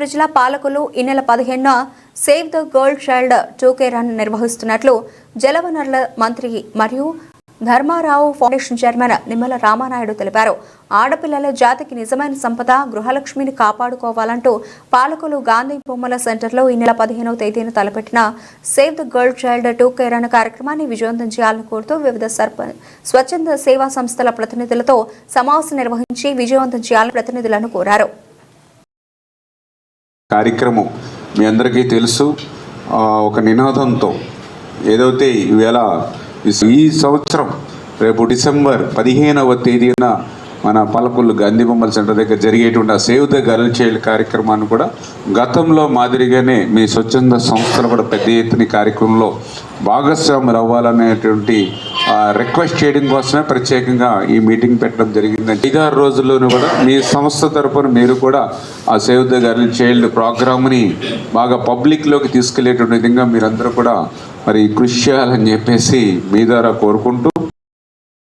గోదావరి జిల్లా పాలకులు ఈ నెల 15న save the girl child 2K run నిర్వహిస్తున్నట్లు జలవనరుల మంత్రి మరియు ధర్మారావు ఫౌండేషన్ చైర్మన్ నిమ్మల రామానాయుడు తెలిపారు. ఆడపిల్లల జాతికి నిజమైన సంపద గృహలక్ష్మిని కాపాడుకోవాలంటూ పాలకులు గాంధీ బొమ్మల సెంటర్లో ఈ నెల 15వ తేదీన తలపెట్టిన save the girl child 2K run కార్యక్రమాన్ని విజయవంతం చేయాలని కోరుతూ వివిధ స్వచ్ఛంద సేవా సంస్థల ప్రతినిధులతో సమావేశం నిర్వహించి విజయవంతం చేయాలని ప్రతినిధులను కోరారు. కార్యక్రమం మీ అందరికీ తెలుసు. ఒక నినాదంతో ఏదైతే ఈవేళ ఈ సంవత్సరం రేపు డిసెంబర్ 15వ తేదీన మన పాలకొల్లు గాంధీ బొమ్మల సెంటర్ దగ్గర జరిగేటువంటి సేవ్ ద గర్ల్ చైల్డ్ కార్యక్రమాన్ని కూడా గతంలో మాదిరిగానే మీ స్వచ్ఛంద సంస్థలు కూడా పెద్ద ఎత్తున కార్యక్రమంలో భాగస్వాములు అవ్వాలనేటువంటి రిక్వెస్ట్ చేయడం కోసమే ప్రత్యేకంగా ఈ మీటింగ్ పెట్టడం జరిగింది. 5-6 రోజుల్లోనూ కూడా మీ సంస్థ తరఫున మీరు కూడా ఆ సేవ్ ద గర్ల్ చైల్డ్ ప్రోగ్రామ్ని బాగా పబ్లిక్లోకి తీసుకెళ్లేటువంటి విధంగా మీరందరూ కూడా మరి కృషి చేయాలని చెప్పేసి మీ ద్వారా కోరుకుంటూ